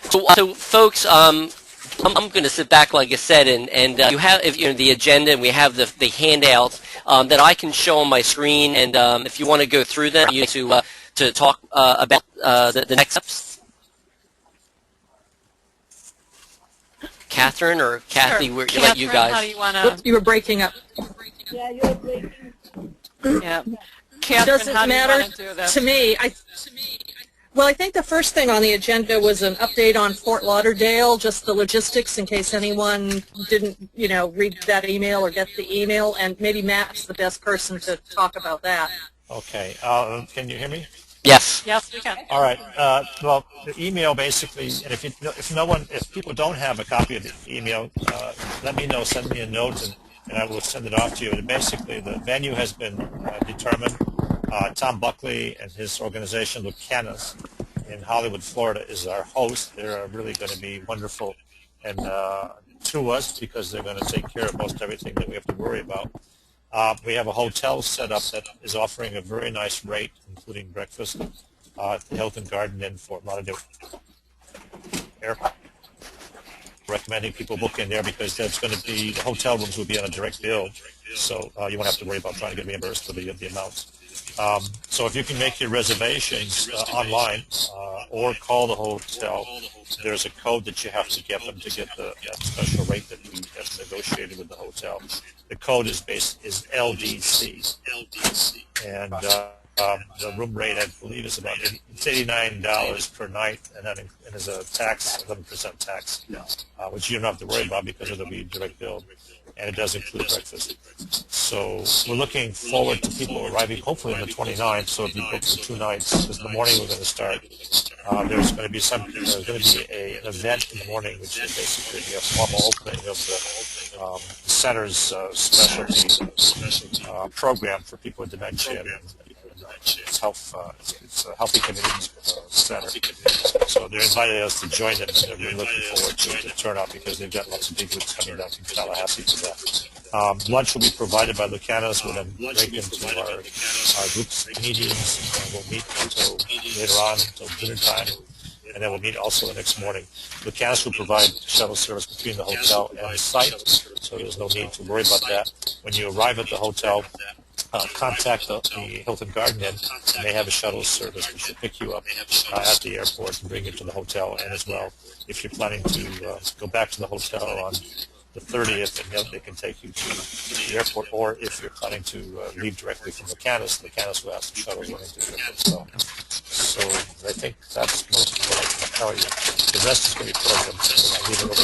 So folks, I'm going to sit back, like I said, and you have, if you know, the agenda, and we have the handouts that I can show on my screen, and if you want to go through them, you to talk about the next steps. Catherine or Kathy, sure. we're Catherine, let you guys. How do you want to? You were breaking up. Yeah, you're breaking. Yeah. Catherine, Doesn't how do you matter want to do this? to me. Well, I think the first thing on the agenda was an update on Fort Lauderdale, just the logistics in case anyone didn't, read that email or get the email, and maybe Matt's the best person to talk about that. Okay. Can you hear me? Yes. Yes, we can. All right. Well, the email basically, and if people don't have a copy of the email, let me know. Send me a note, and I will send it off to you. And basically, the venue has been determined. Tom Buckley and his organization, Lucanas, in Hollywood, Florida, is our host. They're really going to be wonderful and to us because they're going to take care of most everything that we have to worry about. We have a hotel set up that is offering a very nice rate, including breakfast, at the Hilton Garden Inn, Fort Lauderdale Airport. Recommending people book in there because that's going to be, the hotel rooms will be on a direct bill, so you won't have to worry about trying to get reimbursed for the amounts. So if you can make your reservations online or call the hotel, there's a code that you have to get them to get the special rate that we have negotiated with the hotel. The code is LDC, and the room rate, I believe, is about $89 per night, and that is a tax, 11% tax, which you don't have to worry about because it'll be direct billed, and it does include breakfast. So we're looking forward to people arriving hopefully on the 29th. So if you book for 2 nights, because in the morning we're going to start. There's going to be an event in the morning, which is basically a formal opening of the center's specialty program for people with dementia. It's a healthy community center. So they're inviting us to join them, and they're really looking forward to the turnout because they've got lots of big groups coming down from Tallahassee for that. Lunch will be provided by Lucanas. We'll then break into our group's meetings, and we'll meet until later on, until dinner time, and then we'll meet also the next morning. Lucanas will provide shuttle service between the hotel and the site, so there's no need to worry about that. When you arrive at the hotel, contact the Hilton Garden Inn, and they have a shuttle service which will pick you up at the airport and bring you to the hotel. And as well, if you're planning to go back to the hotel on the 30th, and they can take you to the airport, or if you're planning to leave directly from Lucanas will ask the shuttle running to the airport. So I think that's most of what I can tell you. The rest is going to be programmed, so I'll leave it over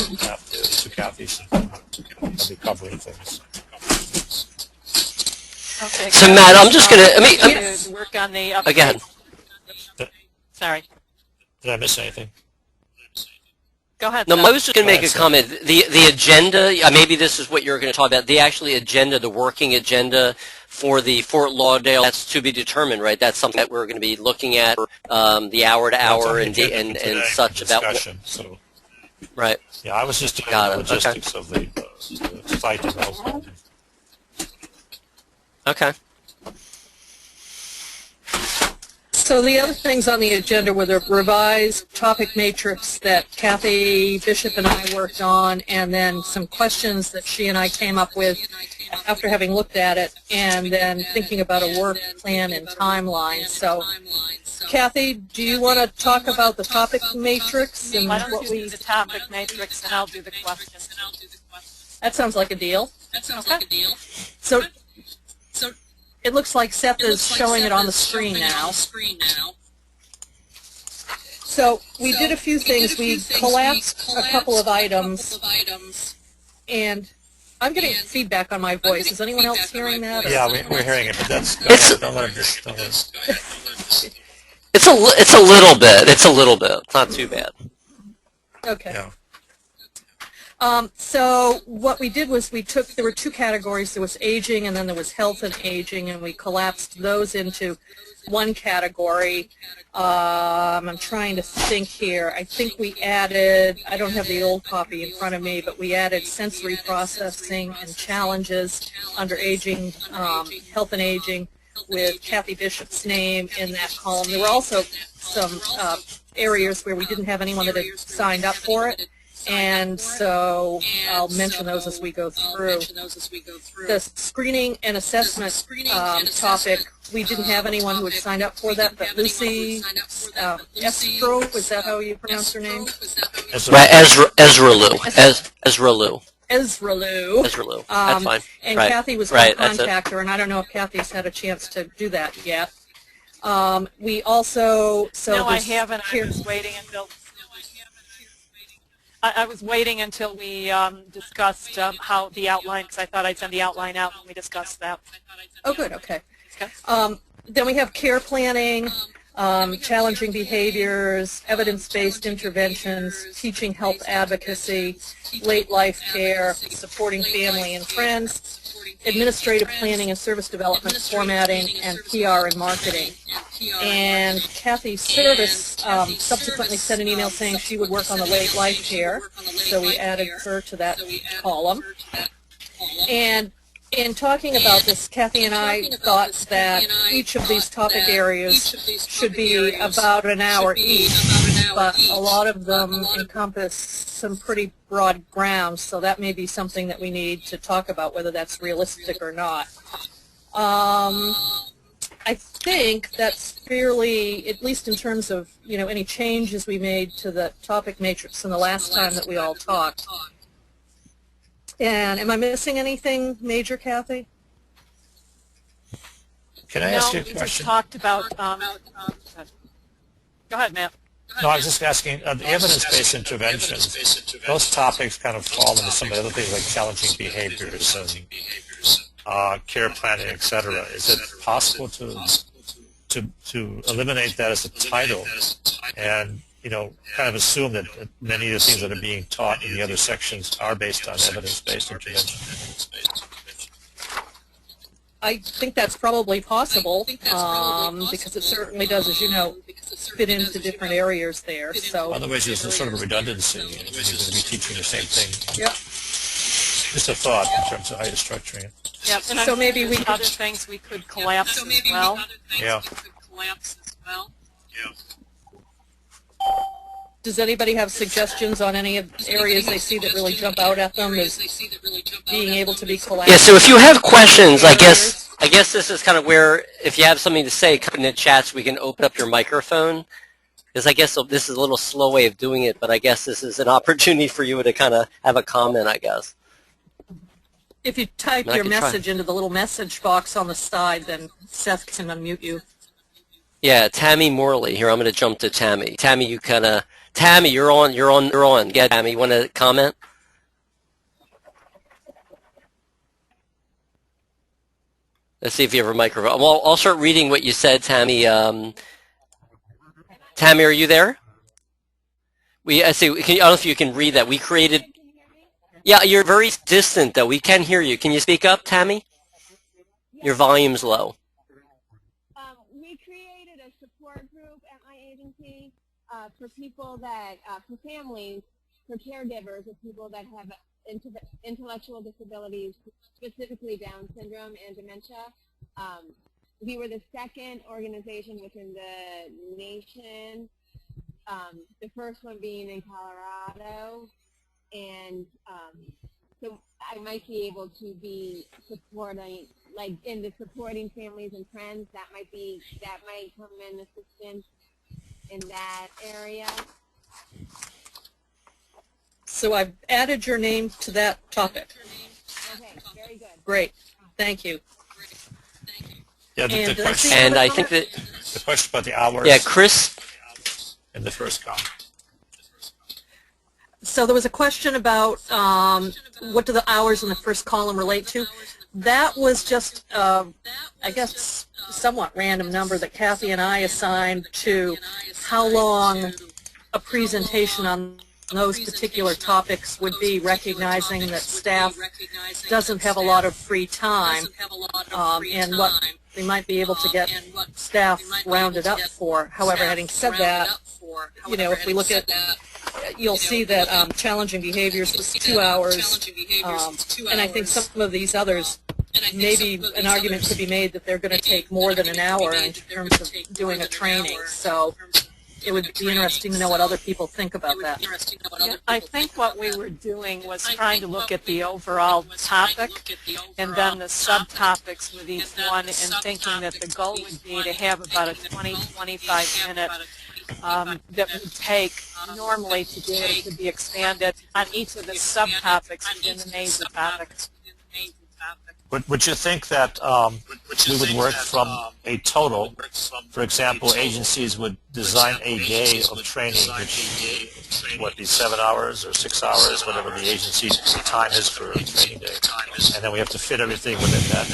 to Kathy, and I'll be covering things. Okay, So Matt, I'm just going to work on the update. again. Sorry. Did I miss anything? Go ahead. No, Seth. I was just going to make a comment. The agenda, maybe this is what you're going to talk about. The actually agenda, the working agenda for the Fort Lauderdale, that's to be determined, right? That's something that we're going to be looking at, the hour to hour and such about. So. Right. Yeah, I was just doing the logistics of the site and also. Okay. So the other things on the agenda were the revised topic matrix that Kathy Bishop and I worked on, and then some questions that she and I came up with after having looked at it, and then thinking about a work plan and timeline. So, Kathy, do you want to talk about the topic matrix and Why don't what you we? do the topic matrix, and I'll do the questions. That sounds like a deal. So it looks like Seth is showing it on the screen now. So we did a few things. We collapsed a couple of items, and I'm getting feedback on my voice. Is anyone else hearing that? Or? Yeah, we're hearing it, but that's It's a little bit. It's a little bit. It's not too bad. Okay. Yeah. So what we did was there were 2 categories. There was aging and then there was health and aging, and we collapsed those into one category. I'm trying to think here. I think we added, I don't have the old copy in front of me, but we added sensory processing and challenges under aging, health and aging, with Kathy Bishop's name in that column. There were also some areas where we didn't have anyone that had signed up for it. And so I'll mention those as we go through. The screening and assessment topic, we didn't have anyone who had signed up for that, but Lucy Estro, is that how you pronounce her name? Right, Ezra Lou. That's fine. And right. Kathy was going to that's contact her, and I don't know if Kathy's had a chance to do that yet. We also, No, I haven't. I was waiting until. I was waiting until we discussed how the outline, because I thought I'd send the outline out when we discussed that. Oh, good. Okay. Then we have care planning, challenging behaviors, evidence-based interventions, teaching health advocacy, late life care, supporting family and friends, administrative planning and service development, formatting, and PR and marketing. And Kathy Service subsequently sent an email saying she would work on the late life care, so we added her to that column. And in talking about this, Kathy and I thought that each of these topic areas should be about an hour each, but a lot of them encompass some pretty broad grounds, so that may be something that we need to talk about, whether that's realistic or not. I think that's fairly, at least in terms of, any changes we made to the topic matrix in the last time that we all talked. And am I missing anything major, Kathy? Can I ask you a we question? just talked about. Go ahead, Matt. No, I was just asking, the evidence-based interventions, those topics kind of fall into some of the other things like challenging behaviors and care planning, et cetera. Is it possible to eliminate that as a title and kind of assume that many of the things that are being taught in the other sections are based on evidence-based intervention? I think that's probably possible, because it certainly does, as you know, fit into different areas there. So otherwise, there's sort of a redundancy. You're going to be teaching the same thing. Yep. Just a thought in terms of how you're structuring it. Yep. And so maybe we other things we could collapse as well. Yeah. Does anybody have suggestions on any of the areas they see that really jump out at them as being able to be collapsed? Yeah, so if you have questions, I guess this is kind of where, if you have something to say, come in the chats, we can open up your microphone. Because I guess this is a little slow way of doing it, but I guess this is an opportunity for you to kind of have a comment, I guess. If you type your message into the little message box on the side, then Seth can unmute you. Yeah, Tammy Morley. Here, I'm going to jump to Tammy. Tammy, Tammy, you're on. Yeah, Tammy, you want to comment? Let's see if you have a microphone. Well, I'll start reading what you said, Tammy. Tammy, are you there? I don't know if you can read that. We created. Yeah, you're very distant, though. We can hear you. Can you speak up, Tammy? Your volume's low. We created a support group at my agency for people that, for families, for caregivers of people that have intellectual disabilities, specifically Down syndrome and dementia. We were the second organization within the nation, the first one being in Colorado, and so I might be able to be supporting, like in the supporting families and friends, that might come in assistance in that area. So I've added your name to that topic. Okay, very good. Great, thank you. Yeah, the question. And I think that the question about the hours. Yeah, Chris. In the first column. So there was a question about what do the hours in the first column relate to. That was just, I guess, somewhat random number that Kathy and I assigned to how long a presentation on those particular topics would be, recognizing that staff doesn't have a lot of free time, and what they might be able to get staff rounded up for. However, having said that, if we look at, you'll see that challenging behaviors was 2 hours, and I think some of these others, maybe an argument could be made that they're going to take more than an hour in terms of doing a training. So it would be interesting to know what other people think about that. Yeah, I think what we were doing was trying to look at the overall topic and then the subtopics with each one, and thinking that the goal would be to have about a 20-25 minute that would take normally to be able to be expanded on each of the subtopics within the major topics. Would you think that we would work from a total? For example, agencies would design a day of training, which would be 7 hours or 6 hours, whatever the agency's time is for a training day, and then we have to fit everything within that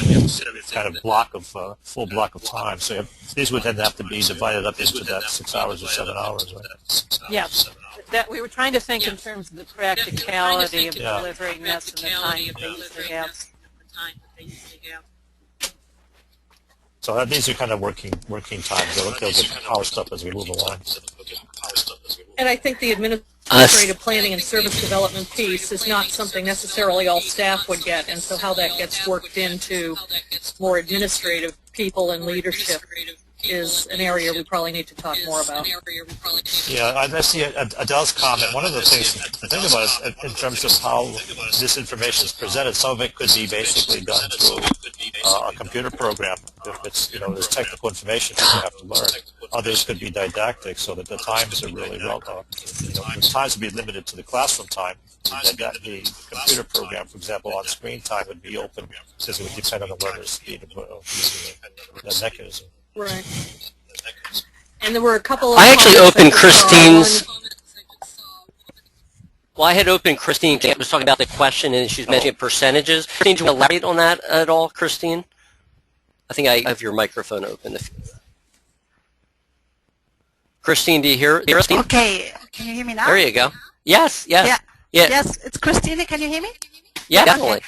kind of block of full block of time. So these would then have to be divided up into that 6 hours or 7 hours, right? Yes. That we were trying to think in terms of the practicality of delivering this and the time that they usually have. So these are kind of working times. They'll get polished up as we move along. And I think the administrative planning and service development piece is not something necessarily all staff would get, and so how that gets worked into more administrative people and leadership is an area we probably need to talk more about. Yeah, I see Adele's comment. One of the things to think about is in terms of how this information is presented. Some of it could be basically done through a computer program. If it's, there's technical information that you have to learn. Others could be didactic, so that the times are really the times would be limited to the classroom time. The computer program, for example, on screen time would be open because it would depend on the learner's speed of using that mechanism. Right. And there were a couple of I actually opened Christine's. Well, I had opened Christine. I was talking about the question, and she's mentioning percentages. Christine, do you want to elaborate on that at all, Christine? I think I have your microphone open. Christine, do you hear Christine? Okay. Can you hear me now? There you go. Yes, yes. Yeah. Yes, it's Christine. Can you hear me? Yeah, definitely. Okay.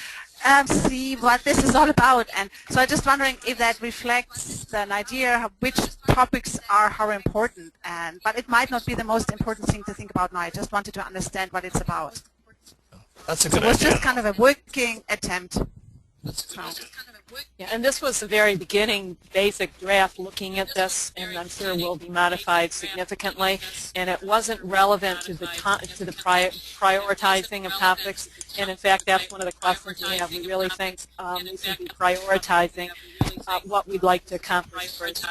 See what this is all about, and so I'm just wondering if that reflects an idea of which topics are how important, but it might not be the most important thing to think about now. I just wanted to understand what it's about. That's a good idea. It was idea. just kind of a working attempt. Yeah, and this was the very beginning basic draft looking at this, and I'm sure will be modified significantly. And it wasn't relevant to the prioritizing of topics. And in fact, that's one of the questions we have. We really think we should be prioritizing what we'd like to accomplish first.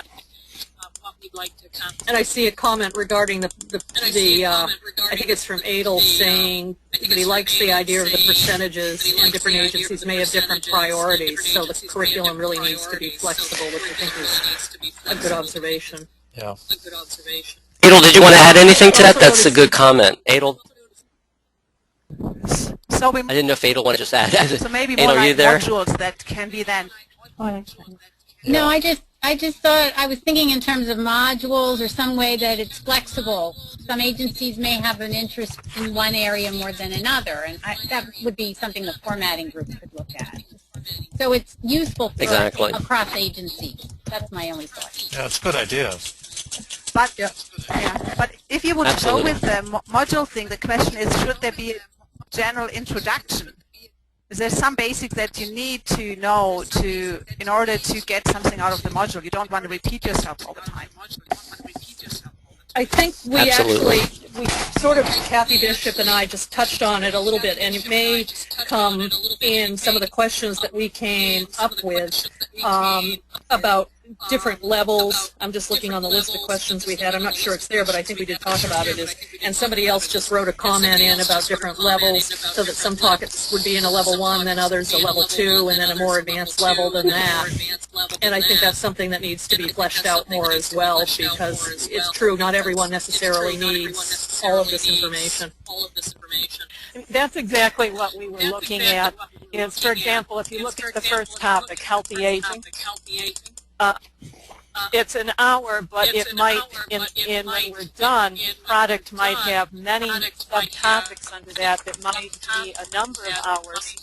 And I see a comment regarding I think it's from Adel, saying that he likes the idea of the percentages, and different agencies may have different priorities, so the curriculum really needs to be flexible, which I think is a good observation. Yeah. Adel, did you want to add anything to that? That's a good comment. Adel? So I didn't know if Adel wanted to just add. So maybe Adel, more are you like there? modules that can be then. No, I just thought, I was thinking in terms of modules or some way that it's flexible. Some agencies may have an interest in one area more than another, and that would be something the formatting group could look at. So it's useful for across agencies. That's my only thought. Yeah, it's a good idea. But but if you would Absolutely. go with the module thing, the question is, should there be a general introduction? Is there some basics that you need to know in order to get something out of the module? You don't want to repeat yourself all the time. I think we Absolutely. we sort of, Kathy Bishop and I just touched on it a little bit, and it may come in some of the questions that we came up with about different levels. I'm just looking on the list of questions we had. I'm not sure it's there, but I think we did talk about it. And somebody else just wrote a comment in about different levels, so that some topics would be in a level 1, then others a level 2, and then a more advanced level than that. And I think that's something that needs to be fleshed out more as well, because it's true, not everyone necessarily needs all of this information. That's exactly what we were looking at. Is, for example, if you look at the first topic, healthy aging, it's an hour, but it might, when we're done, the product might have many subtopics under that might be a number of hours.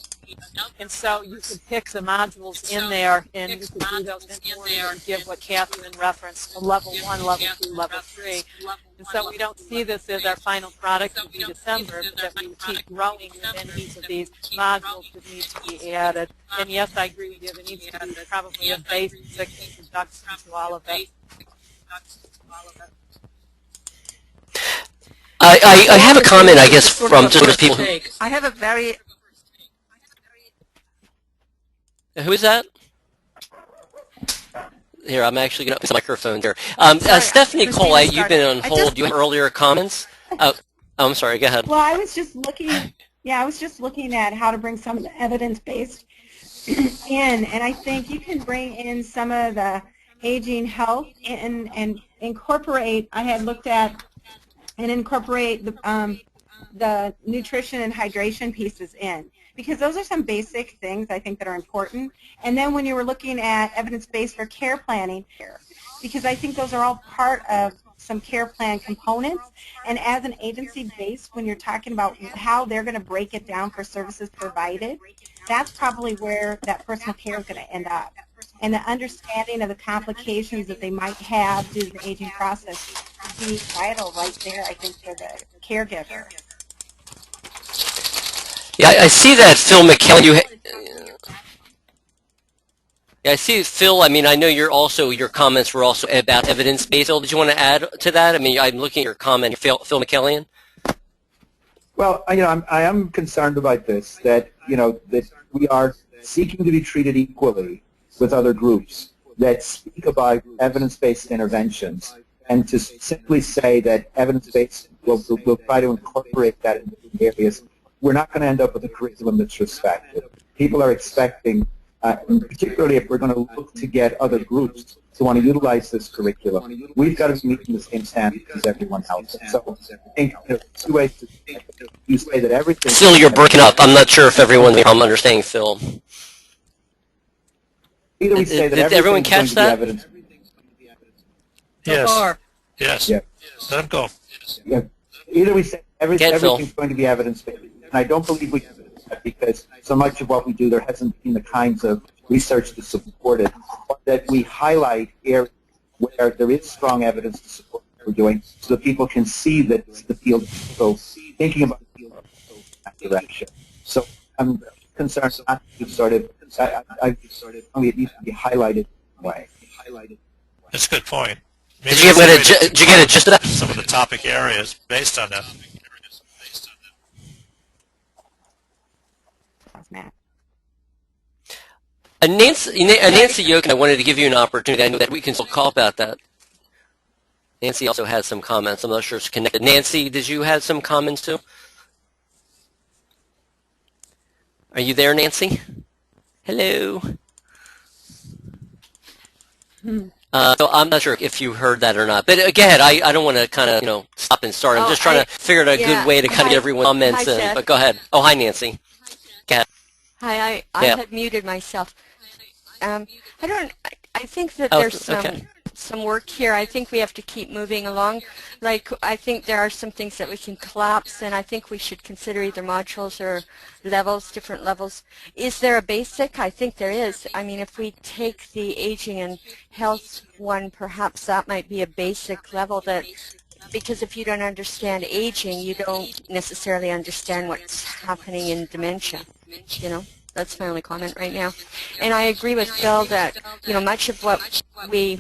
And so you could pick the modules in there, and you could do those in order and give what Catherine referenced, level 1, level 2, level 3. And so we don't see this as our final product would be December, but that we would keep growing within each of these modules that need to be added. And yes, I agree with you, there needs to be probably a basic introduction to all of it. I have a comment, I guess, from just people who... I have a very... Who is that? Here, I'm actually going to put the microphone here. Sorry, Stephanie Cole, Christina you've been on started. hold. Do you have earlier comments? Oh, I'm sorry. Go ahead. Well, I was just looking, I was just looking at how to bring some of the evidence-based in, and I think you can bring in some of the aging health and incorporate, I had looked at, and incorporate the nutrition and hydration pieces in, because those are some basic things I think that are important. And then when you were looking at evidence-based for care planning, because I think those are all part of some care plan components, and as an agency base, when you're talking about how they're going to break it down for services provided, that's probably where that personal care is going to end up. And the understanding of the complications that they might have due to the aging process would be vital right there, I think, for the caregiver. Yeah, I see that, Phil McKellan. Yeah, I see, Phil. I mean, I know your comments were also about evidence-based. Phil, did you want to add to that? I mean, I'm looking at your comment, Phil McKellan. Well, I am concerned about this, that we are seeking to be treated equally with other groups that speak about evidence-based interventions, and to simply say that evidence-based will try to incorporate that into areas, we're not going to end up with a curriculum that's respected. People are expecting, and particularly if we're going to look to get other groups to want to utilize this curriculum, we've got to be meeting the same standards as everyone else. So I think there's two ways to you say that everything... Phil, you're breaking up. I'm not sure if everyone... I'm understanding, Phil. Either we say that did everyone catch that? Yes. So far. Yes. Yeah. Let him go. Yeah. Either we say everything's going to be evidence-based, and I don't believe we can do that, because so much of what we do, there hasn't been the kinds of research to support it, but that we highlight areas where there is strong evidence to support what we're doing, so that people can see that the field is so thinking about the field in that direction. So I'm concerned not to sort of, it needs to be highlighted in a way. That's a good point. Did you get a gist of that? Some of the topic areas based on that. Nancy Yokin, I wanted to give you an opportunity. I know that we can still call about that. Nancy also had some comments. I'm not sure it's connected. Nancy, did you have some comments too? Are you there, Nancy? Hello. So I'm not sure if you heard that or not. But again, I don't want to kind of stop and start. I'm just trying to figure out a good way to kind of get everyone's comments in. But go ahead. Oh, hi, Nancy. Go ahead. Hi, I had muted myself. I think that there's some work here. I think we have to keep moving along. Like, I think there are some things that we can collapse, and I think we should consider either modules or levels, different levels. Is there a basic? I think there is. I mean, if we take the aging and health one, perhaps that might be a basic level, that because if you don't understand aging, you don't necessarily understand what's happening in dementia, That's my only comment right now. And I agree with Phil that, much of what we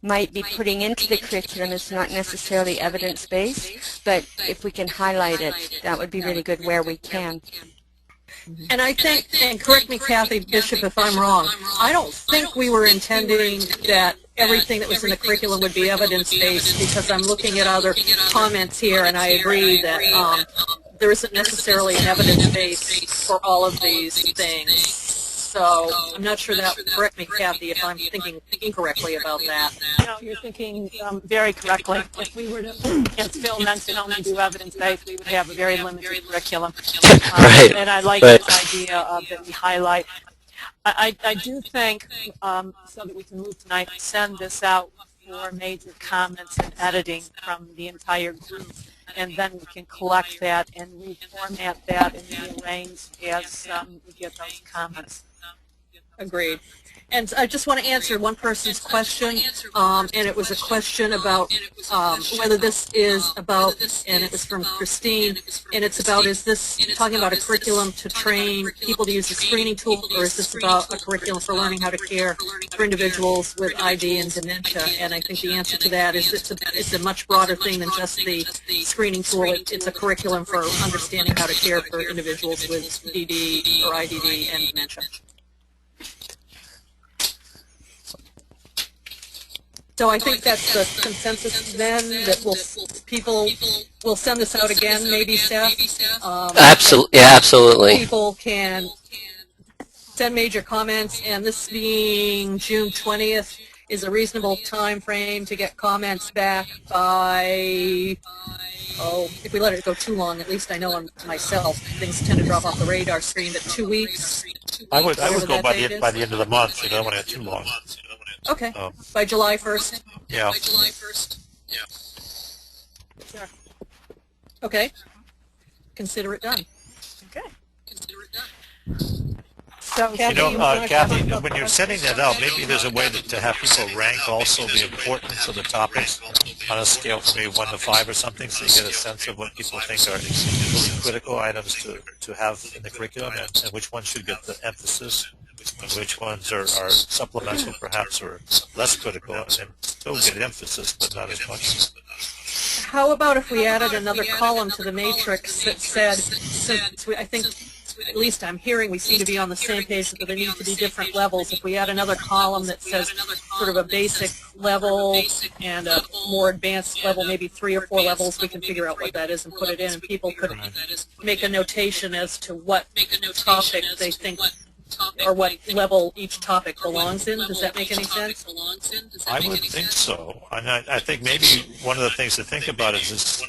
might be putting into the curriculum is not necessarily evidence-based, but if we can highlight it, that would be really good where we can. And I think, and correct me, Kathy Bishop, if I'm wrong, I don't think we were intending that everything that was in the curriculum would be evidence-based, because I'm looking at other comments here, and I agree that there isn't necessarily an evidence base for all of these things. So I'm not sure that, correct me, Kathy, if I'm thinking incorrectly about that. No, you're thinking very correctly. If we were to, as Phil mentioned, only do evidence-based, we would have a very limited curriculum. Right. And I like this idea that we highlight. I do think, so that we can move tonight, send this out for major comments and editing from the entire group, and then we can collect that and reformat that and rearrange as we get those comments. Agreed. And I just want to answer one person's question, and it was a question about whether this is about, and it was from Christine, and it's about, is this talking about a curriculum to train people to use the screening tool, or is this about a curriculum for learning how to care for individuals with ID and dementia? And I think the answer to that is it's a much broader thing than just the screening tool. It's a curriculum for understanding how to care for individuals with DD or IDD and dementia. So I think that's the consensus then, that people will send this out again, maybe, Seth? Absolutely, yeah, absolutely. People can send major comments, and this being June 20th is a reasonable time frame to get comments back by, if we let it go too long, at least I know on myself, things tend to drop off the radar screen, but 2 weeks. I would go by the end of the month. You don't want to get too long. Okay, by July 1st? Yeah. Sure. Okay, consider it done. Okay. So, Kathy, Kathy, when you're setting that out, maybe there's a way to have people rank also the importance of the topics on a scale from maybe 1 to 5 or something, so you get a sense of what people think are really critical items to have in the curriculum, and which ones should get the emphasis, and which ones are supplemental perhaps, or less critical, and still get emphasis but not as much. How about if we added another column to the matrix that said, since I think, at least I'm hearing we seem to be on the same page that there need to be different levels. If we add another column that says sort of a basic level and a more advanced level, maybe 3 or 4 levels, we can figure out what that is and put it in, and people could make a notation as to what topic they think or what level each topic belongs in. Does that make any sense? I would think so. And I think maybe one of the things to think about is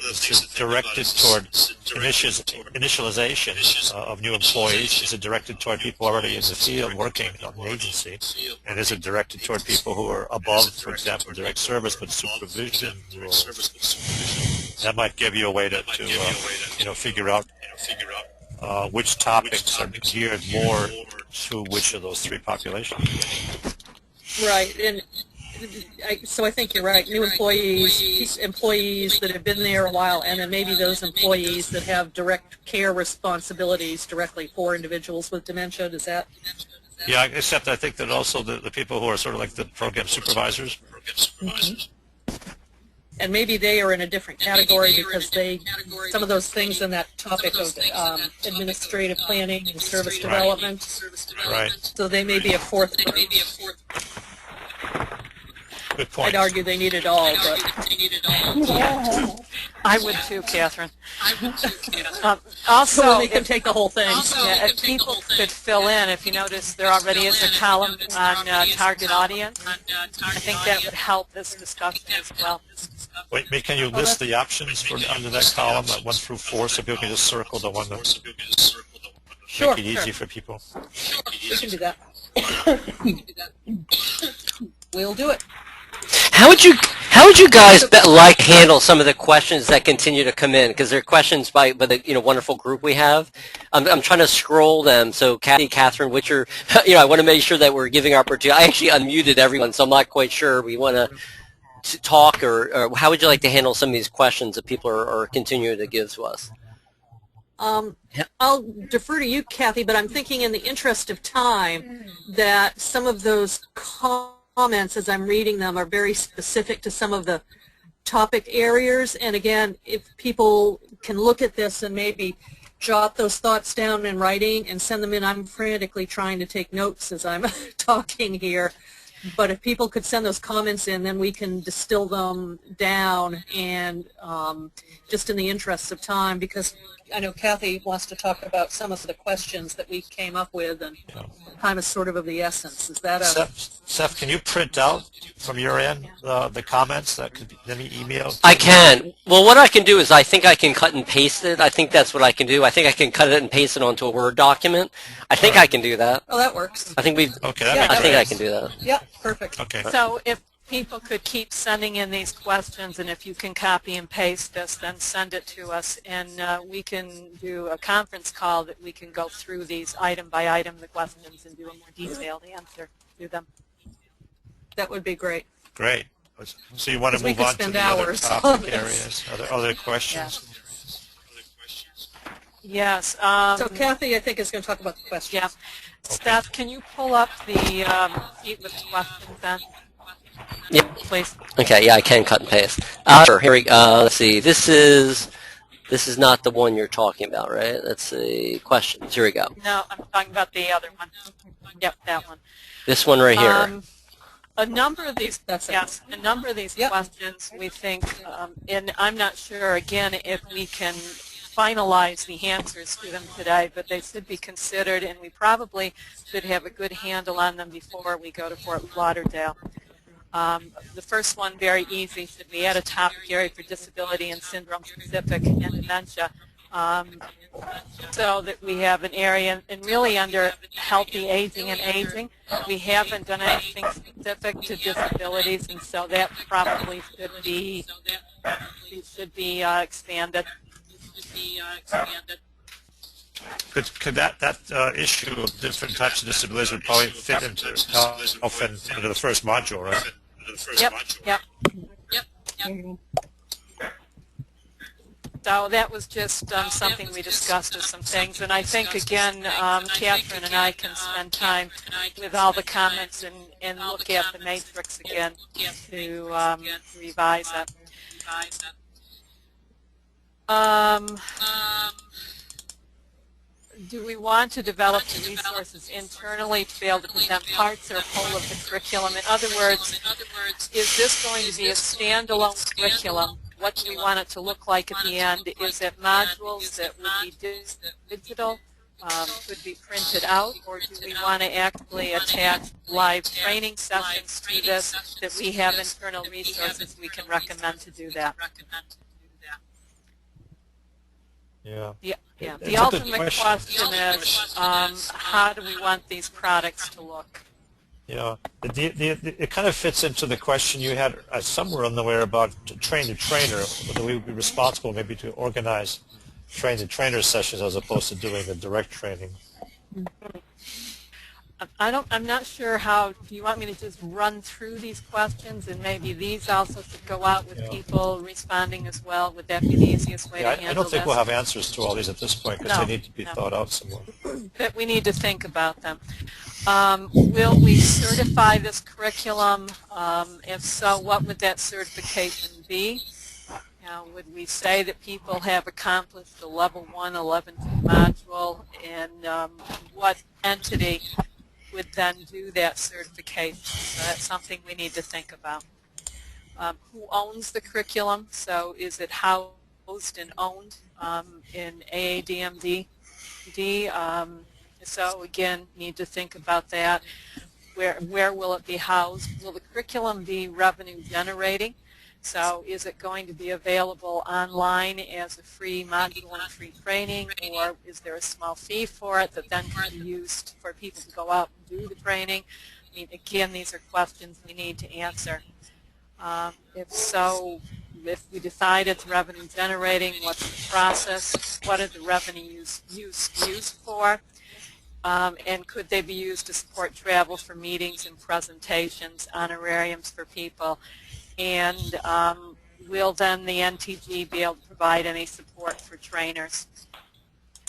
directed toward initialization of new employees. Is it directed toward people already in the field working on an agency? And is it directed toward people who are above, for example, direct service but supervision roles? That might give you a way to figure out which topics are geared more to which of those 3 populations. Right, and so I think you're right. New employees that have been there a while, and then maybe those employees that have direct care responsibilities directly for individuals with dementia. Does that? Yeah, except I think that also the people who are sort of like the program supervisors. Mm-hmm. And maybe they are in a different category because some of those things in that topic of administrative planning and service development. Right. So they may be a 4th group. Good point. I'd argue they need it all, but I would too, Catherine. Also, so they can take the whole thing. If people could fill in, if you notice there already is a column on target audience, I think that would help this discussion as well. Wait, can you list the options for under that column, 1 through 4, so people can just circle the one that Sure, make it easy for people? We can do that. We'll do it. How would you guys handle some of the questions that continue to come in? Because they're questions by the wonderful group we have. I'm trying to scroll them. So Kathy, Catherine, which are I want to make sure that we're giving opportunity. I actually unmuted everyone, so I'm not quite sure we want to talk or how would you like to handle some of these questions that people are continuing to give to us? I'll defer to you, Kathy, but I'm thinking in the interest of time that some of those comments as I'm reading them are very specific to some of the topic areas, and again, if people can look at this and maybe jot those thoughts down in writing and send them in. I'm frantically trying to take notes as I'm talking here, but if people could send those comments in, then we can distill them down, and just in the interest of time, because I know Kathy wants to talk about some of the questions that we came up with, and time is sort of the essence. Is that a... Seth, can you print out from your end the comments that could be emailed? I can. Well, what I can do is I think I can cut and paste it. I think that's what I can do. I think I can cut it and paste it onto a Word document. I think I can do that. Oh, that works. I think we've... Okay, I think I can do that. Yep, perfect. Okay. So if people could keep sending in these questions, and if you can copy and paste this, then send it to us, and we can do a conference call that we can go through these item by item, the questions, and do a more detailed answer to them. That would be great. Great. So you want to We move could on to spend the other hours on topic this. areas, other questions? Yes. So Kathy, I think, is going to talk about the questions. Yeah. Steph, can you pull up the sheet with the questions then? Yep. Please. Okay, yeah, I can cut and paste. Sure, here we go. Let's see. This is not the one you're talking about, right? Let's see. Questions. Here we go. No, I'm talking about the other one. Yep, that one. This one right here. A number of these, a number of these questions we think, and I'm not sure, again, if we can finalize the answers to them today, but they should be considered, and we probably should have a good handle on them before we go to Fort Lauderdale. The first one, very easy, should we add a topic area for disability and syndrome-specific and dementia, so that we have an area, and really under healthy aging and aging, we haven't done anything specific to disabilities, and so that probably should be expanded. Could that issue of different types of disabilities would probably fit into health and into the first module, right? Yep. So that was just something we discussed as some things, and I think, again, Catherine and I can spend time with all the comments and look at the matrix again to revise it. Do we want to develop the resources internally to be able to present parts or whole of the curriculum? In other words, is this going to be a standalone curriculum? What do we want it to look like at the end? Is it modules that would be digital, could be printed out, or do we want to actually attach live training sessions to this that we have internal resources we can recommend to do that? Yeah. The ultimate question is, how do we want these products to look? Yeah, it kind of fits into the question you had somewhere on the way about train-the-trainer, whether we would be responsible maybe to organize train-the-trainer sessions as opposed to doing the direct training. I'm not sure how. Do you want me to just run through these questions, and maybe these also should go out with people responding as well? Would that be the easiest way to handle this? I don't think we'll have answers to all these at this point because they need to be thought out somewhere. But we need to think about them. Will we certify this curriculum? If so, what would that certification be? Would we say that people have accomplished the level 1, 11 module, and what entity would then do that certification? So that's something we need to think about. Who owns the curriculum? So is it housed and owned in AADMD? So again, need to think about that. Where will it be housed? Will the curriculum be revenue generating? So is it going to be available online as a free module and free training, or is there a small fee for it that then can be used for people to go out and do the training? I mean, again, these are questions we need to answer. If so, if we decide it's revenue generating, what's the process? What are the revenues used for? And could they be used to support travel for meetings and presentations, honorariums for people? And will then the NTG be able to provide any support for trainers?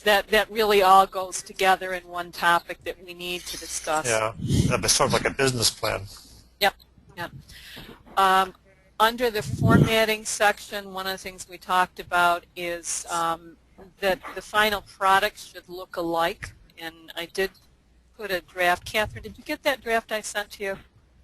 That really all goes together in one topic that we need to discuss. Yeah, that's sort of like a business plan. Yep. Under the formatting section, one of the things we talked about is that the final product should look alike. And I did put a draft. Catherine, did you get that draft I sent to you?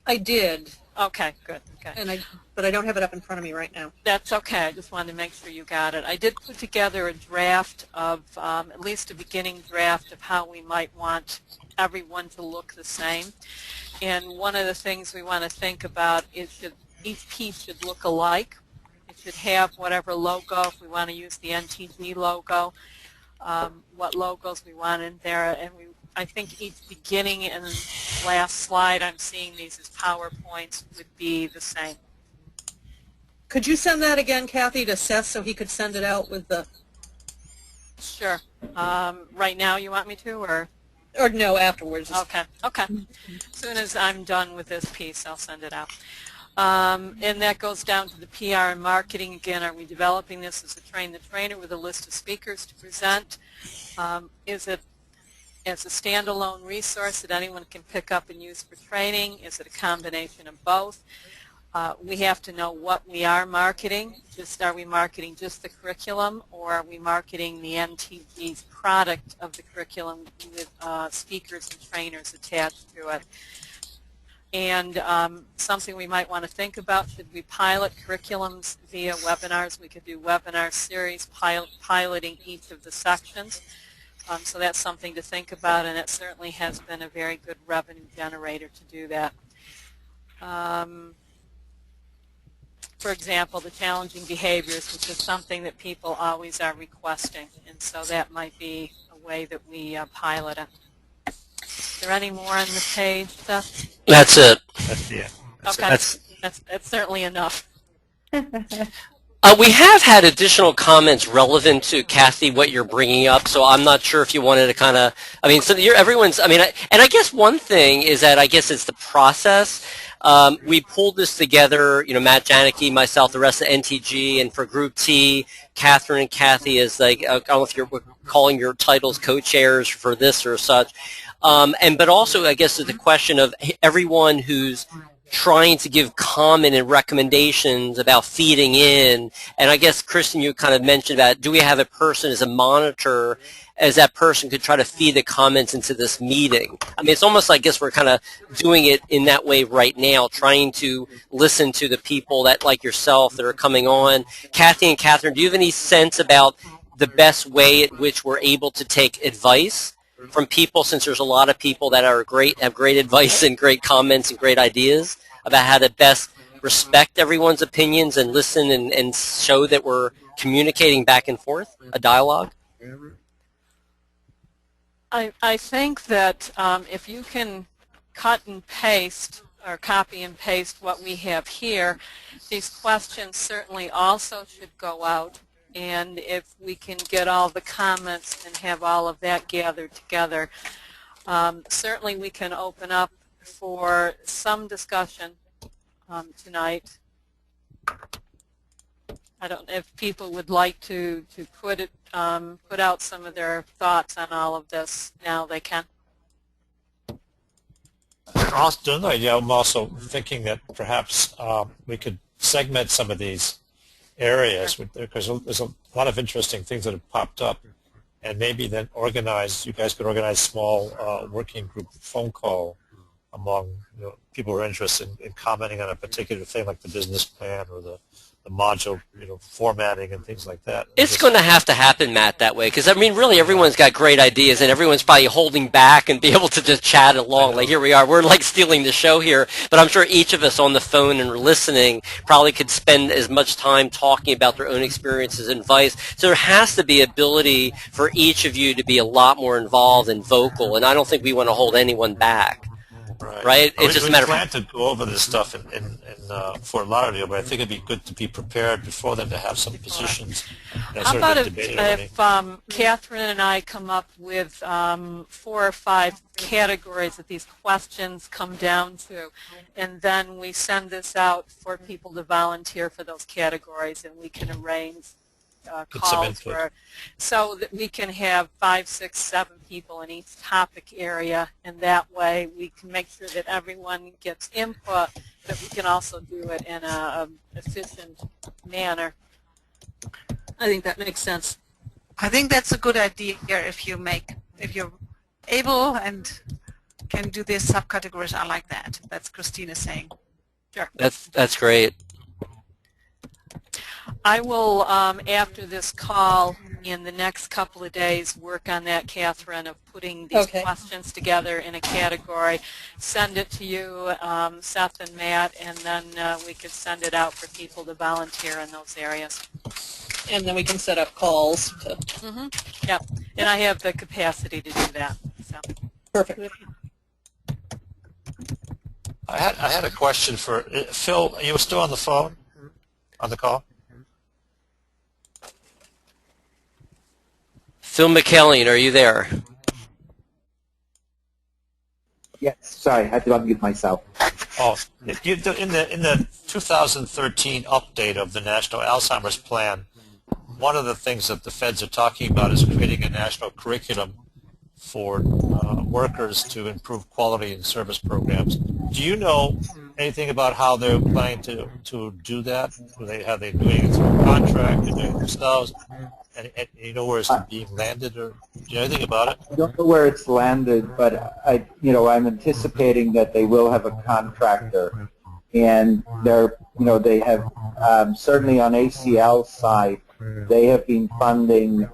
I did. Okay, good. Okay. But I don't have it up in front of me right now. That's okay. I just wanted to make sure you got it. I did put together a draft of, at least a beginning draft of how we might want everyone to look the same. And one of the things we want to think about is each piece should look alike. It should have whatever logo, if we want to use the NTG logo, what logos we want in there, and we I think each beginning and last slide, I'm seeing these as PowerPoints, would be the same. Could you send that again, Kathy, to Seth so he could send it out with the... Sure. Right now you want me to, or no, afterwards? Okay. Okay. As soon as I'm done with this piece, I'll send it out. And that goes down to the PR and marketing. Again, are we developing this as a train the trainer with a list of speakers to present? Is it as a standalone resource that anyone can pick up and use for training? Is it a combination of both? We have to know what we are marketing. Are we marketing just the curriculum, or are we marketing the NTG's product of the curriculum with speakers and trainers attached to it? And something we might want to think about, should we pilot curriculums via webinars? We could do webinar series piloting each of the sections. So that's something to think about, and it certainly has been a very good revenue generator to do that. For example, the challenging behaviors, which is something that people always are requesting, and so that might be a way that we pilot it. Is there any more on the page, Seth? That's it. Okay, that's certainly enough. We have had additional comments relevant to, Kathy, what you're bringing up, so I'm not sure if you wanted to kind of, I mean, so everyone's, I mean, and I guess one thing is that I guess it's the process. We pulled this together, you know, Matt Janicki, myself, the rest of NTG, and for Group T, Catherine and Kathy is like, I don't know if you're calling your titles co-chairs for this or such. But also, I guess, is the question of everyone who's trying to give comment and recommendations about feeding in. And I guess, Kristen, you kind of mentioned that, do we have a person as a monitor, as that person could try to feed the comments into this meeting? I mean, it's almost like, I guess we're kind of doing it in that way right now, trying to listen to the people that, like yourself, that are coming on. Kathy and Catherine, do you have any sense about the best way at which we're able to take advice from people, since there's a lot of people that are have great advice and great comments and great ideas about how to best respect everyone's opinions and listen and show that we're communicating back and forth, a dialogue? I think that if you can cut and paste or copy and paste what we have here, these questions certainly also should go out. And if we can get all the comments and have all of that gathered together, certainly we can open up for some discussion tonight. I don't know if people would like to put out some of their thoughts on all of this. Now they can. I'm also thinking that perhaps we could segment some of these areas, because there's a lot of interesting things that have popped up, and maybe then you guys could organize small working group phone call among people who are interested in commenting on a particular thing, like the business plan or the module, formatting and things like that. It's going to happen, Matt, that way, because I mean, really, everyone's got great ideas, and everyone's probably holding back and be able to just chat along. Like, here we are, we're like stealing the show here, but I'm sure each of us on the phone and listening probably could spend as much time talking about their own experiences and advice. So there has to be ability for each of you to be a lot more involved and vocal, and I don't think we want to hold anyone back. Right? It's just a matter of... We plan to go over this stuff in Fort Lauderdale, but I think it'd be good to be prepared before then to have some positions. How about if Catherine and I come up with 4 or 5 categories that these questions come down to, and then we send this out for people to volunteer for those categories, and we can arrange calls for, so that we can have 5, 6, 7 people in each topic area, and that way we can make sure that everyone gets input, but we can also do it in a efficient manner. I think that makes sense. I think that's a good idea if you're able and can do these subcategories. I like that. That's Christina saying. Sure. That's great. I will, after this call, in the next couple of days, work on that, Catherine, of putting these questions together in a category, send it to you, Seth and Matt, and then we could send it out for people to volunteer in those areas. And then we can set up calls. Yep, and I have the capacity to do that. So. Perfect. I had a question for Phil. You were still on the phone, on the call? Phil McKellian, are you there? Yes, sorry, I had to unmute myself. Oh, in the 2013 update of the National Alzheimer's Plan, one of the things that the feds are talking about is creating a national curriculum for workers to improve quality in service programs. Do you know anything about how they're planning to do that? Are they doing it through a contract? They're doing it themselves? And you know where it's being landed, or do you know anything about it? I don't know where it's landed, but I'm anticipating that they will have a contractor, and they have certainly on ACL's side, they have been funding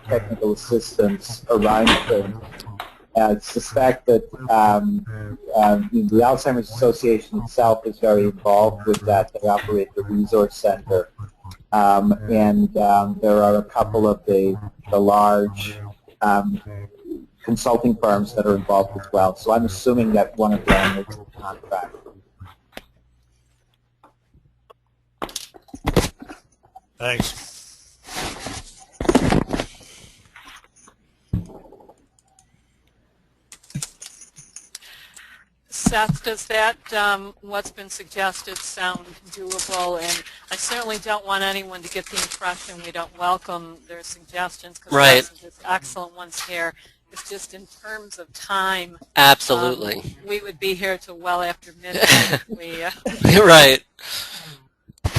technical assistance around things. I suspect that the Alzheimer's Association itself is very involved with that. They operate the resource center. And there are a couple of the large consulting firms that are involved as well. So I'm assuming that one of them is a contract. Thanks. Seth, does that, what's been suggested, sound doable? And I certainly don't want anyone to get the impression we don't welcome their suggestions, because Right. there's excellent ones here. It's just in terms of time. Absolutely. We would be here till well after midnight if we... Right.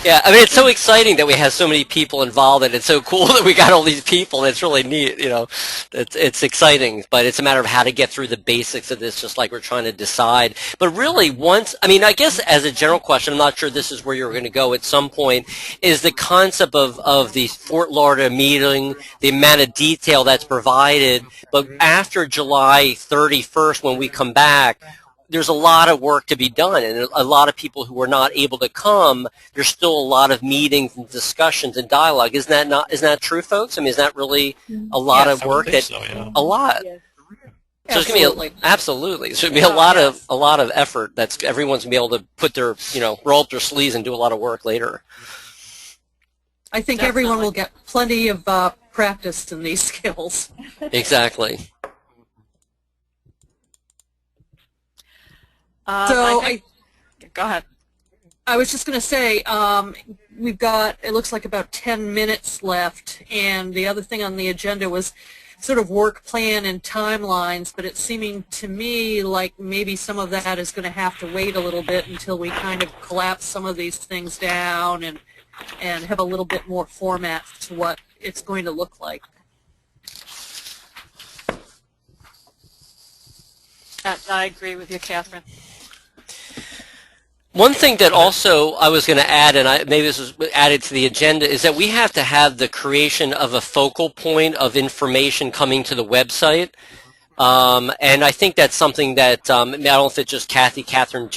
Yeah, I mean, it's so exciting that we have so many people involved, and it's so cool that we got all these people, and it's really neat, it's exciting, but it's a matter of how to get through the basics of this, just like we're trying to decide. But really, I guess as a general question, I'm not sure this is where you're going to go at some point, is the concept of the Fort Lauderdale meeting, the amount of detail that's provided, but after July 31st, when we come back, there's a lot of work to be done, and a lot of people who are not able to come, there's still a lot of meetings and discussions and dialogue. Isn't that true, folks? I mean, is that really a lot of work? A lot. Yes. So it's going to be absolutely. It's going to be a lot of effort. That's everyone's going to be able to put their roll up their sleeves and do a lot of work later. I think everyone will get plenty of practice in these skills. Exactly. Go ahead. I was just going to say, we've got, it looks like about 10 minutes left, and the other thing on the agenda was sort of work plan and timelines, but it's seeming to me like maybe some of that is going to have to wait a little bit until we kind of collapse some of these things down and have a little bit more format to what it's going to look like. I agree with you, Catherine. One thing that also I was going to add, and maybe this was added to the agenda, is that we have to have the creation of a focal point of information coming to the website. And I think that's something that I don't know if it's just Kathy, Catherine,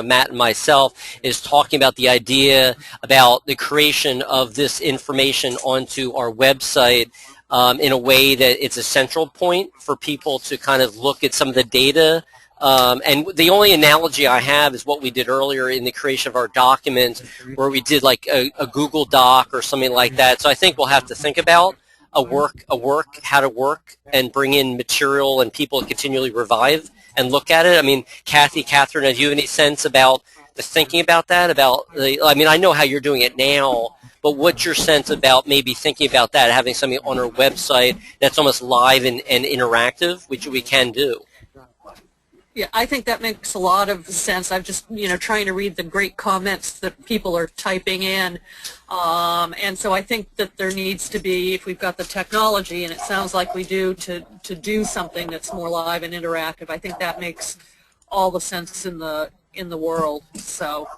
Matt, and myself is talking about the idea about the creation of this information onto our website in a way that it's a central point for people to kind of look at some of the data. And the only analogy I have is what we did earlier in the creation of our documents, where we did like a Google Doc or something like that. So I think we'll have to think about how to work and bring in material and people continually revive and look at it. I mean, Kathy, Catherine, have you any sense about the thinking about that? I mean, I know how you're doing it now, but what's your sense about maybe thinking about that, having something on our website that's almost live and interactive, which we can do? Yeah, I think that makes a lot of sense. I'm just, trying to read the great comments that people are typing in. And so I think that there needs to be, if we've got the technology, and it sounds like we do, to do something that's more live and interactive. I think that makes all the sense in the world. So.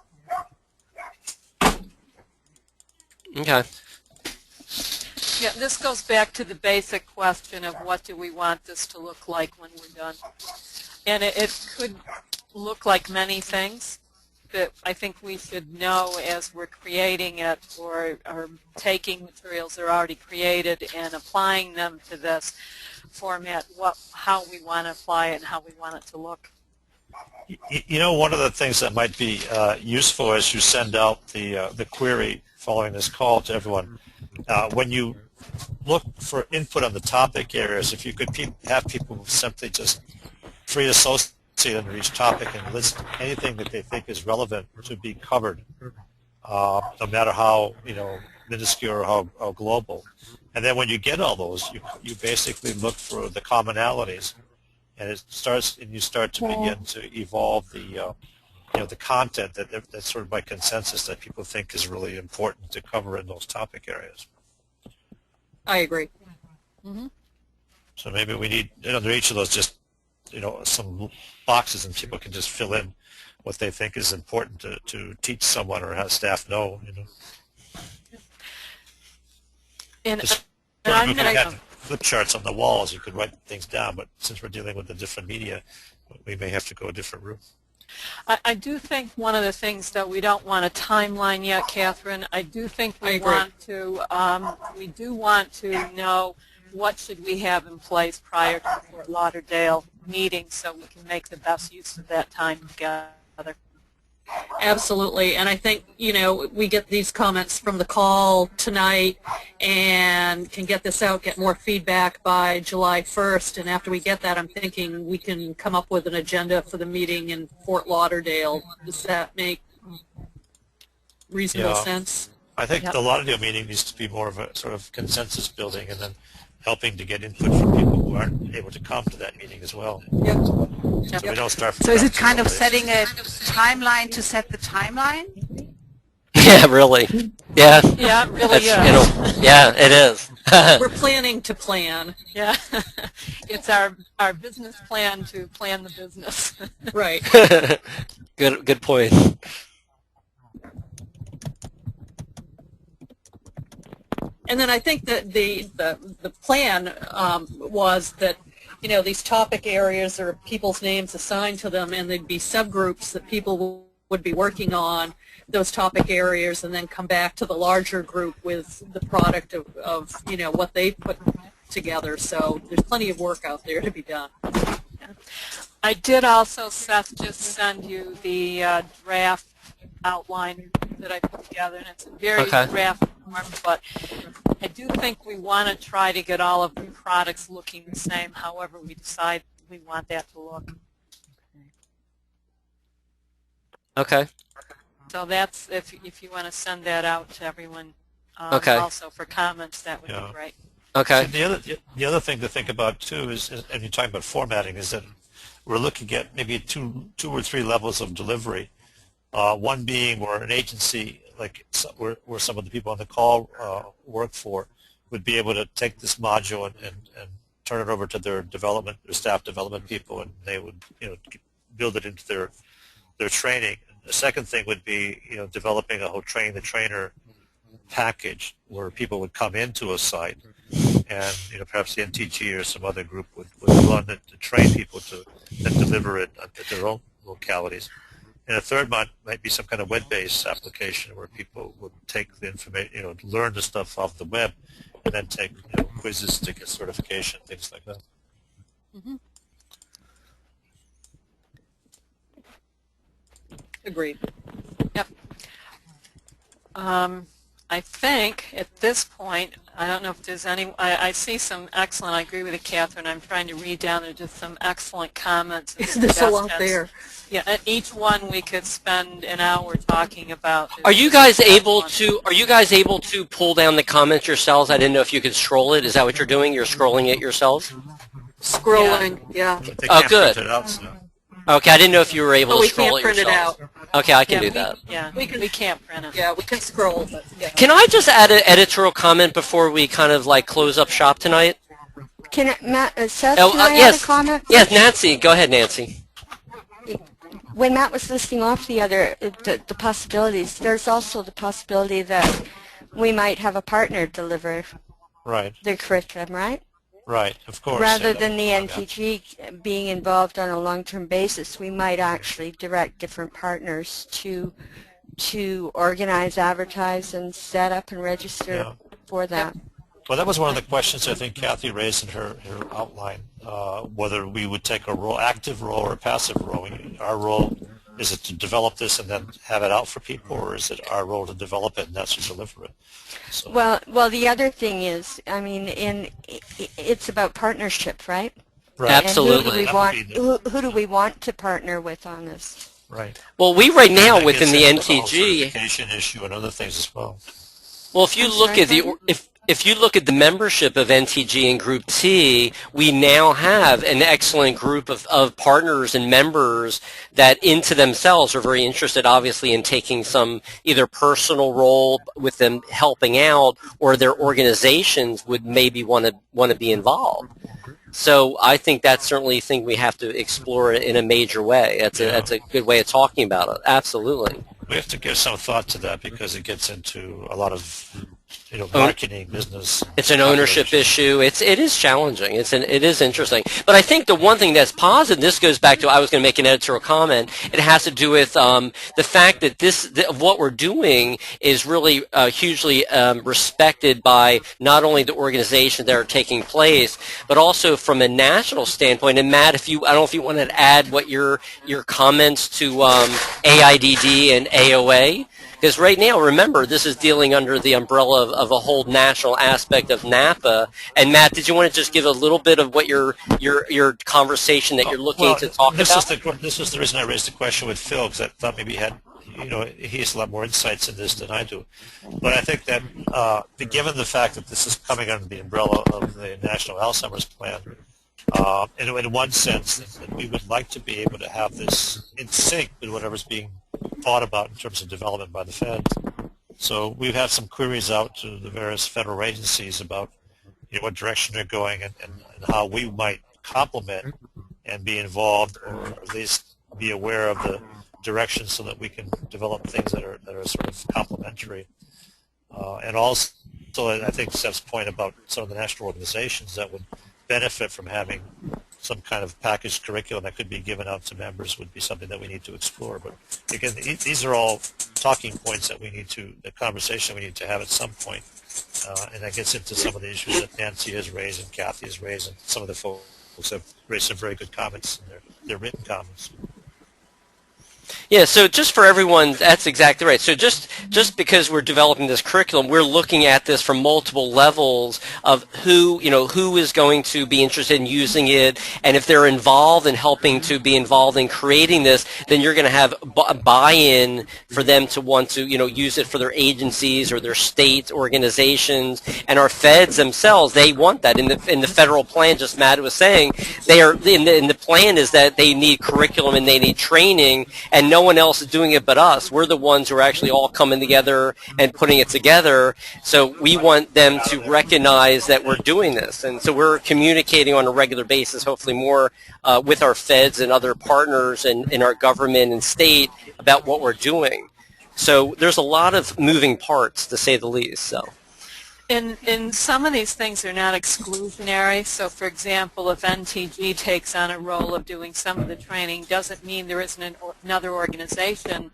Okay. Yeah, this goes back to the basic question of what do we want this to look like when we're done. And it could look like many things that I think we should know as we're creating it or taking materials that are already created and applying them to this. format how we want to apply it and how we want it to look. You know, one of the things that might be useful as you send out the query following this call to everyone, when you look for input on the topic areas, if you could have people simply just free associate under each topic and list anything that they think is relevant to be covered, no matter how minuscule or how global. And then when you get all those, you basically look for the commonalities, and you start to begin to evolve the the content that's sort of by consensus that people think is really important to cover in those topic areas. I agree. Mm-hmm. So maybe we need under each of those just some boxes, and people can just fill in what they think is important to teach someone or have staff know. Just if we had flip charts on the walls, you could write things down, but since we're dealing with the different media, we may have to go a different route. I do think one of the things that we don't want a timeline yet, Catherine. I do think we do want to know what should we have in place prior to the Fort Lauderdale meeting so we can make the best use of that time together. Absolutely, and I think, we get these comments from the call tonight and can get this out, get more feedback by July 1st, and after we get that, I'm thinking we can come up with an agenda for the meeting in Fort Lauderdale. Does that make reasonable sense? I think the Lauderdale meeting needs to be more of a sort of consensus building and then helping to get input from people who aren't able to come to that meeting as well. Yep. So we don't start from So is it kind of setting a timeline to set the timeline? Yeah, really. Yeah. Yeah, it really is. Yeah, it is. We're planning to plan. Yeah. It's our business plan to plan the business. Right. Good point. And then I think that the plan was that, these topic areas or people's names assigned to them, and there'd be subgroups that people would be working on those topic areas and then come back to the larger group with the product of what they put together. So there's plenty of work out there to be done. I did also, Seth, just send you the draft outline that I put together, and it's a very draft form, but I do think we want to try to get all of the products looking the same, however we decide we want that to look. Okay. So that's, if you want to send that out to everyone also for comments, that would be great. Okay. The other thing to think about too is, and you're talking about formatting, is that we're looking at maybe two or three levels of delivery. One being where an agency, like where some of the people on the call work for, would be able to take this module and turn it over to their staff development people, and they would build it into their training. The second thing would be developing a whole train the trainer package where people would come into a site, and perhaps the NTG or some other group would run it to train people to then deliver it at their own localities. And a third might be some kind of web-based application where people would take the information, learn the stuff off the web, and then take quizzes to get certification, things like that. Mm-hmm. Agreed. Yep. I think at this point, I don't know if there's any, I see some excellent, I agree with you, Catherine. I'm trying to read down there just some excellent comments. There's a lot there. Yeah, and each one we could spend an hour talking about. Are you guys able to pull down the comments yourselves? I didn't know if you could scroll it. Is that what you're doing? You're scrolling it yourselves? Scrolling, yeah. Oh, good. Okay, I didn't know if you were able to scroll it yourself. We can't print it out. Okay, I can do that. Yeah, we can't print it. Yeah, we can scroll, but yeah. Can I just add an editorial comment before we kind of close up shop tonight? Can Seth, can I add a comment? Yes, Nancy. Go ahead, Nancy. When Matt was listing off the possibilities, there's also the possibility that we might have a partner deliver the curriculum, right? Right, of course. Rather than the NTG being involved on a long-term basis, we might actually direct different partners to organize, advertise, and set up and register for that. Well, that was one of the questions I think Kathy raised in her outline, whether we would take a role, active role or a passive role. Our role, is it to develop this and then have it out for people, or is it our role to develop it and that's to deliver it? So. Well, the other thing is, I mean, it's about partnership, right? Right. Absolutely. And who do we want to partner with on this? Right. Well, we right now and within the gets into NTG. The certification issue and other things as well. Well, if you look at if you look at the membership of NTG and Group T, we now have an excellent group of partners and members that into themselves are very interested, obviously, in taking some either personal role with them helping out, or their organizations would maybe want to be involved. So I think that's certainly a thing we have to explore in a major way. That's a good way of talking about it. Absolutely. We have to give some thought to that because it gets into a lot of marketing, business. It's an ownership issue. It is challenging. It is interesting. But I think the one thing that's positive, this goes back to, I was going to make an editorial comment, it has to do with the fact that what we're doing is really hugely respected by not only the organizations that are taking place, but also from a national standpoint. And Matt, I don't know if you wanted to add what your comments to AIDD and AOA. Because right now, remember, this is dealing under the umbrella of a whole national aspect of NAPA. And Matt, did you want to just give a little bit of what your conversation that you're looking to talk about? This was the reason I raised the question with Phil, because I thought maybe he has a lot more insights in this than I do. But I think that given the fact that this is coming under the umbrella of the National Alzheimer's Plan, in one sense, that we would like to be able to have this in sync with whatever's being thought about in terms of development by the feds. So we've had some queries out to the various federal agencies about what direction they're going and how we might complement and be involved, or at least be aware of the direction so that we can develop things that are sort of complementary. And also, I think Steph's point about some of the national organizations that would benefit from having some kind of packaged curriculum that could be given out to members would be something that we need to explore. But again, these are all talking points that the conversation we need to have at some point. And that gets into some of the issues that Nancy has raised and Kathy has raised, and some of the folks have raised some very good comments in their written comments. Yeah, so just for everyone, that's exactly right. So just because we're developing this curriculum, we're looking at this from multiple levels of who is going to be interested in using it, and if they're involved in helping to be involved in creating this, then you're going to have buy-in for them to want to use it for their agencies or their state organizations, and our feds themselves, they want that in the federal plan. Just Matt was saying, they are in the plan is that they need curriculum and they need training, and no one else is doing it but us. We're the ones who are actually all coming together and putting it together. So we want them to recognize that we're doing this. And so we're communicating on a regular basis, hopefully more with our feds and other partners and in our government and state about what we're doing. So there's a lot of moving parts, to say the least. So. And some of these things are not exclusionary. So, for example, if NTG takes on a role of doing some of the training, doesn't mean there isn't another organization,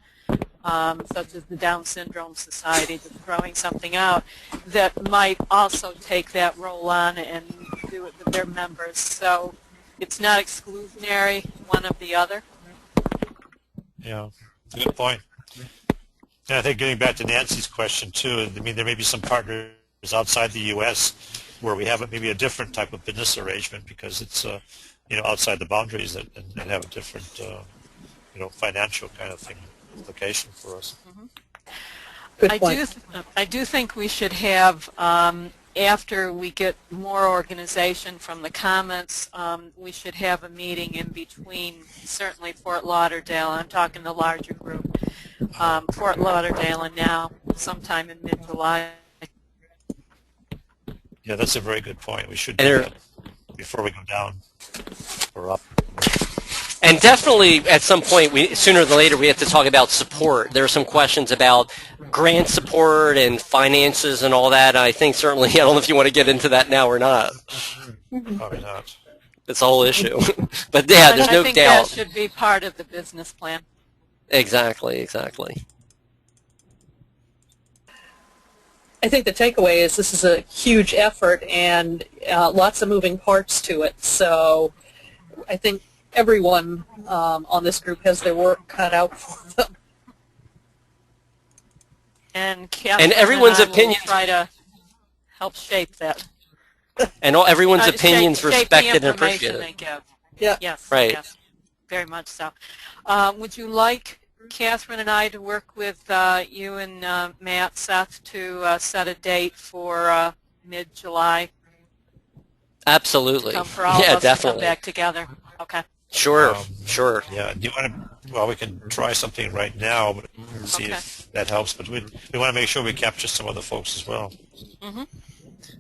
such as the Down Syndrome Society, that's throwing something out, that might also take that role on and do it with their members. So it's not exclusionary, one of the other. Yeah, good point. And I think getting back to Nancy's question, too, I mean, there may be some partners outside the U.S. where we have maybe a different type of business arrangement because it's outside the boundaries and have a different financial kind of thing implication for us. Mm-hmm. I do think we should have after we get more organization from the comments, we should have a meeting in between certainly Fort Lauderdale. I'm talking the larger group, Fort Lauderdale, and now sometime in mid-July. Yeah, that's a very good point. We should do that before we go down or up. And definitely at some point, sooner than later, we have to talk about support. There are some questions about grant support and finances and all that. I think certainly, I don't know if you want to get into that now or not. Probably not. It's a whole issue. But yeah, there's no doubt. I think that should be part of the business plan. Exactly. I think the takeaway is this is a huge effort and lots of moving parts to it. So I think everyone on this group has their work cut out for them. And Catherine everyone's and I will opinions try to help shape that. And everyone's opinions shape respected the and appreciated. they give. Yeah. Yes. Right. Yes. Very much so. Would you like Catherine and I to work with you and Matt, Seth, to set a date for mid-July? Absolutely. For all yeah, of us definitely. to come back together. Okay. Sure. Sure. Yeah. Do you want to? Well, we can try something right now, but see if that helps. But we want to make sure we capture some other folks as well. Mm-hmm.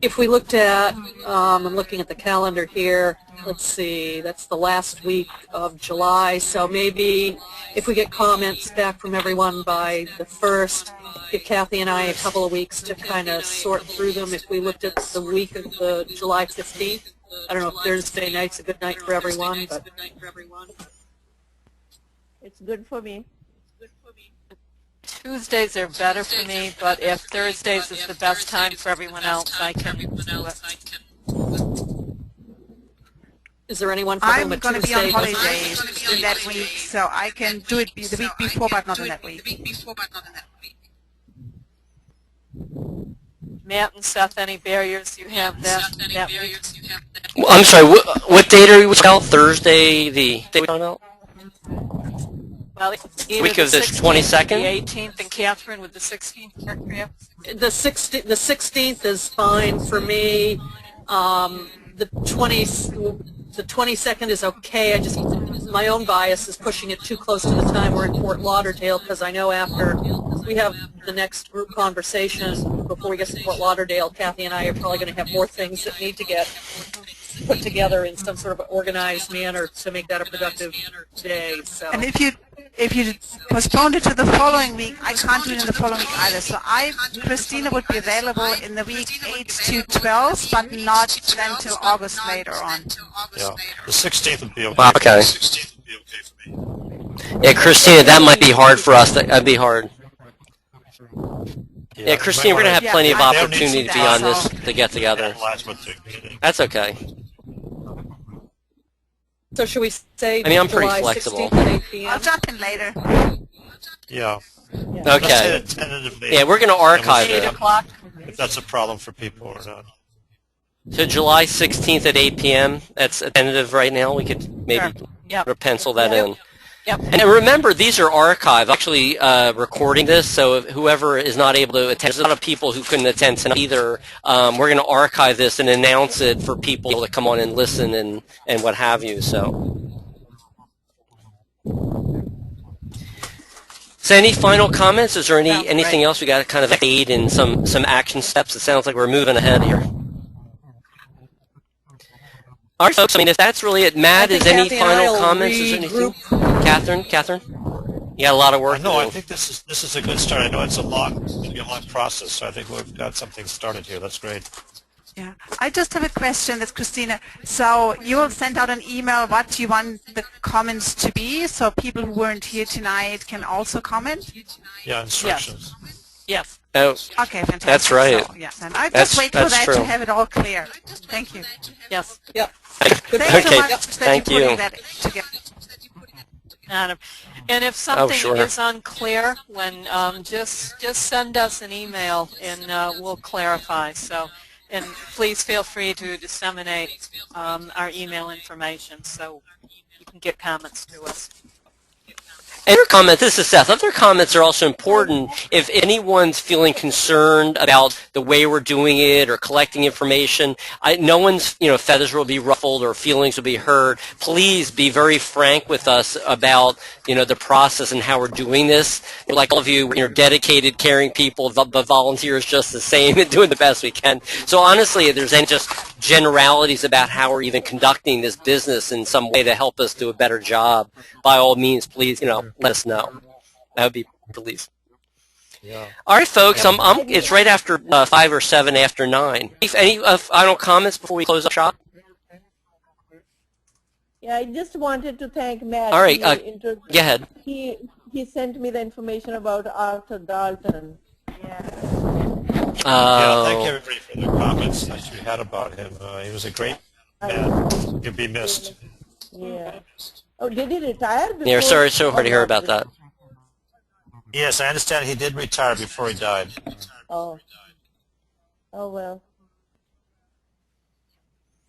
If we looked at, I'm looking at the calendar here, let's see, that's the last week of July, so maybe if we get comments back from everyone by the 1st, give Kathy and I a couple of weeks to kind of sort through them. If we looked at the week of the July 15th, I don't know if Thursday night's a good night for everyone, but It's good for me. Tuesdays are better for me, but if Thursdays is the best time for everyone else, I can do it. is there anyone for I'm whom a going to be on Tuesday holidays in that week, so I can do it the week before, but not in that week. Matt and Seth, any barriers you have that week? Well, I'm sorry, what date are you about? Thursday, the day we're talking about? Well, either Week of the 22nd? The 18th, and Catherine with the 16th work for you? The 16th is fine for me. The 22nd is okay. I just, my own bias is pushing it too close to the time we're in Fort Lauderdale, because I know after we have the next group conversation before we get to Fort Lauderdale, Kathy and I are probably going to have more things that need to get put together in some sort of organized manner to make that a productive day. So. And if you postponed it to the following week, I can't do it in the following week either. So Christina would be available in the week 8 to 12, but not then till August later on. Yeah. The 16th would be okay. Wow, okay. The 16th would be okay for me. Yeah, Christina, that might be hard for us. That'd be hard. Yeah, Christine, we're going to have plenty of opportunity to be on this to get together. That's okay. So should we say I mean, I'm pretty July flexible. 16th at 8 p.m.? I'll jump in later. Yeah. Okay. Yeah, we're going to archive it. 8 o'clock. If that's a problem for people or not. So July 16th at 8 p.m. That's a tentative right now. We could maybe pencil that in. Yep. And remember, these are archived. Actually, recording this, so if whoever is not able to attend, there's a lot of people who couldn't attend tonight either. We're going to archive this and announce it for people to come on and listen and what have you. So any final comments? Is there anything else we got to kind of aid in some action steps? It sounds like we're moving ahead here. All right, folks. I mean, if that's really it, Matt, is any final comments? Is there anything? Catherine, you got a lot of work. No, I think this is a good start. I know it's a long process, so I think we've got something started here. That's great. Yeah, I just have a question. That's Christina. So you will send out an email. What you want the comments to be, so people who weren't here tonight can also comment. Yeah, instructions. Yes. Oh, okay, fantastic. That's right. So, yes, and I just wait for that to have it all clear. Thank you. Yes. Yep. Thanks so much that you're putting that together. And if something is unclear, when just send us an email and we'll clarify. So, and please feel free to disseminate our email information so you can get comments to us. And other comments, this is Seth, other comments are also important if anyone's feeling concerned about the way we're doing it or collecting information. No one's, feathers will be ruffled or feelings will be hurt. Please be very frank with us about, the process and how we're doing this. Like all of you, you're dedicated, caring people, but volunteers just the same and doing the best we can. So honestly, if there's any just generalities about how we're even conducting this business in some way to help us do a better job, by all means, please, let us know. That would be relief. Yeah. All right, folks. It's right after 5 or 7 after 9. Any final comments before we close up shop? Yeah, I just wanted to thank Matt. All right. Go ahead. He sent me the information about Arthur Dalton. Yeah. Yeah, thank everybody for the comments that you had about him. He was a great man. He'll be missed. Yeah. Oh, did he retire before? Yeah, sorry, so hard to hear about that. Yes, I understand he did retire before he died. Oh. Oh, well.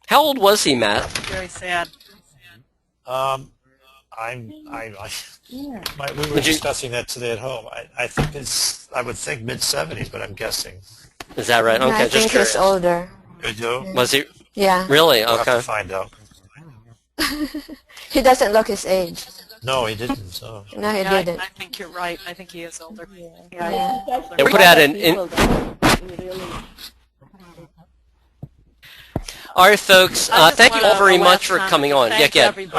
How old was he, Matt? Very sad. We were discussing that today at home. I think I would think mid-70s, but I'm guessing. Is that right? Okay, I just think curious. he's older. You do? Was he? Yeah. Really? We'll have Okay. to find out. He doesn't look his age. No, he didn't. So. No, he Yeah, didn't. I think you're right. I think he is older. Yeah. Yeah. They put out an. All right, folks. Thank you all very much for coming on. Yeah, yeah. Wait.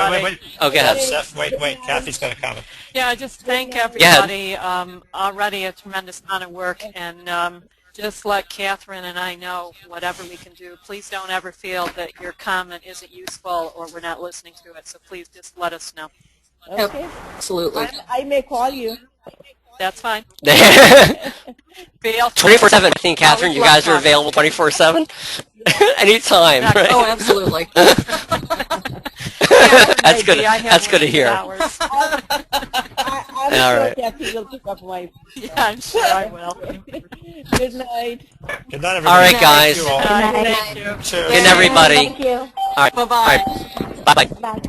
Oh, go ahead. Seth, wait. Kathy's got a comment. Yeah, I just thank everybody. Already a tremendous amount of work, and just let Catherine and I know whatever we can do. Please don't ever feel that your comment isn't useful or we're not listening to it. So please just let us know. Okay. Absolutely. I may call you. That's fine. 24/7. I think, Catherine, you guys are available 24/7? Anytime, right? Oh, absolutely. That's good. That's good to hear. I'm All sure right. Kathy will pick up my... Yeah, I'm sure I will. Good night. Good night, everybody. All right, guys. Thank you all. Thank you. Cheers. Good night, everybody. Thank you. All right. Bye-bye. All right. Bye-bye. Bye.